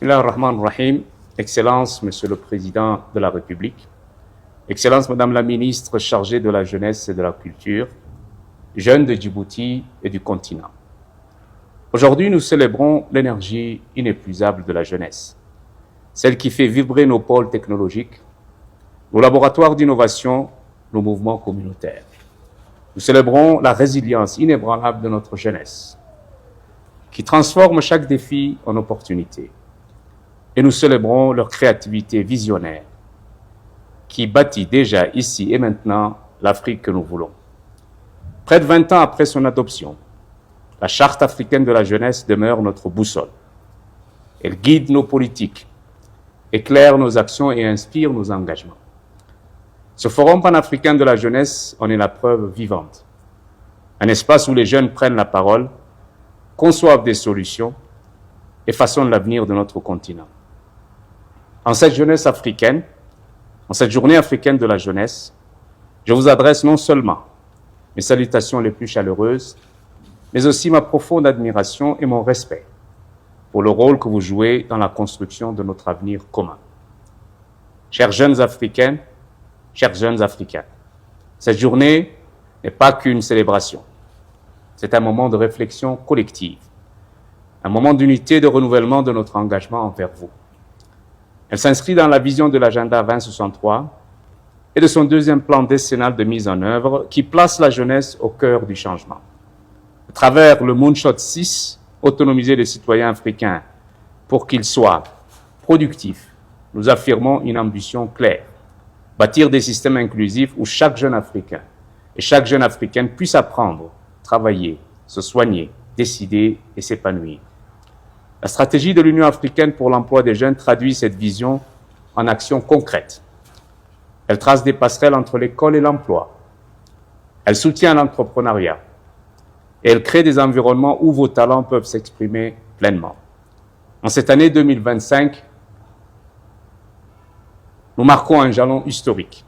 Bismillah ar-Rahman ar-Rahim. Excellence, Monsieur le Président de la République. Excellence, Madame la Ministre chargée de la Jeunesse et de la Culture, jeunes de Djibouti et du continent. Aujourd'hui, nous célébrons l'énergie inépuisable de la jeunesse, celle qui fait vibrer nos pôles technologiques, nos laboratoires d'innovation, nos mouvements communautaires. Nous célébrons la résilience inébranlable de notre jeunesse, qui transforme chaque défi en opportunité. Et nous célébrons leur créativité visionnaire, qui bâtit déjà ici et maintenant l'Afrique que nous voulons. Près de 20 ans après son adoption, la Charte africaine de la jeunesse demeure notre boussole. Elle guide nos politiques, éclaire nos actions et inspire nos engagements. Ce Forum panafricain de la jeunesse en est la preuve vivante. Un espace où les jeunes prennent la parole, conçoivent des solutions et façonnent l'avenir de notre continent. En cette jeunesse africaine, en cette journée africaine de la jeunesse, je vous adresse non seulement mes salutations les plus chaleureuses, mais aussi ma profonde admiration et mon respect pour le rôle que vous jouez dans la construction de notre avenir commun. Chers jeunes Africaines, chers jeunes Africains, cette journée n'est pas qu'une célébration. C'est un moment de réflexion collective, un moment d'unité et de renouvellement de notre engagement envers vous. Elle s'inscrit dans la vision de l'agenda 2063 et de son deuxième plan décennal de mise en œuvre qui place la jeunesse au cœur du changement. À travers le Moonshot 6, autonomiser les citoyens africains pour qu'ils soient productifs, nous affirmons une ambition claire. Bâtir des systèmes inclusifs où chaque jeune Africain et chaque jeune Africaine puisse apprendre, travailler, se soigner, décider et s'épanouir. La stratégie de l'Union africaine pour l'emploi des jeunes traduit cette vision en actions concrètes. Elle trace des passerelles entre l'école et l'emploi. Elle soutient l'entrepreneuriat. Et elle crée des environnements où vos talents peuvent s'exprimer pleinement. En cette année 2025, nous marquons un jalon historique.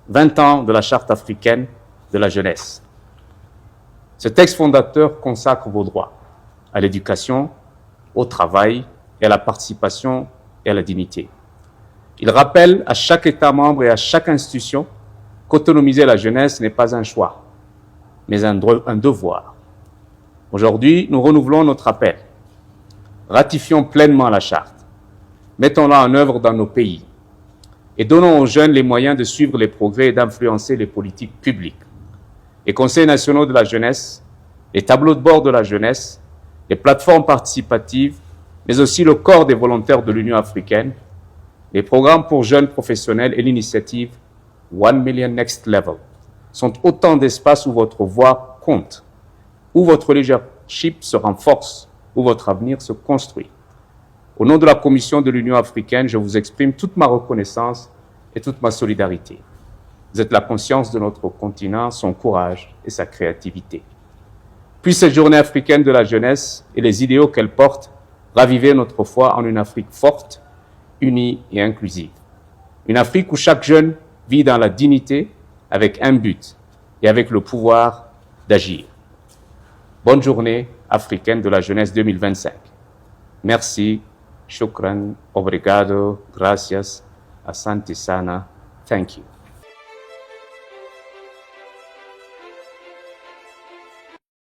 20 ans de la Charte africaine de la jeunesse. Ce texte fondateur consacre vos droits à l'éducation, au travail et à la participation et à la dignité. Il rappelle à chaque État membre et à chaque institution qu'autonomiser la jeunesse n'est pas un choix, mais un devoir. Aujourd'hui, nous renouvelons notre appel. Ratifions pleinement la Charte. Mettons-la en œuvre dans nos pays et donnons aux jeunes les moyens de suivre les progrès et d'influencer les politiques publiques. Les conseils nationaux de la jeunesse, les tableaux de bord de la jeunesse, les plateformes participatives, mais aussi le corps des volontaires de l'Union africaine, les programmes pour jeunes professionnels et l'initiative 1 Million Next Level sont autant d'espaces où votre voix compte, où votre leadership se renforce, où votre avenir se construit. Au nom de la Commission de l'Union africaine, je vous exprime toute ma reconnaissance et toute ma solidarité. Vous êtes la conscience de notre continent, son courage et sa créativité. Puisse cette journée africaine de la jeunesse et les idéaux qu'elle porte raviver notre foi en une Afrique forte, unie et inclusive. Une Afrique où chaque jeune vit dans la dignité avec un but et avec le pouvoir d'agir. Bonne journée africaine de la jeunesse 2025. Merci, shukran, obrigado, gracias, asante sana, thank you.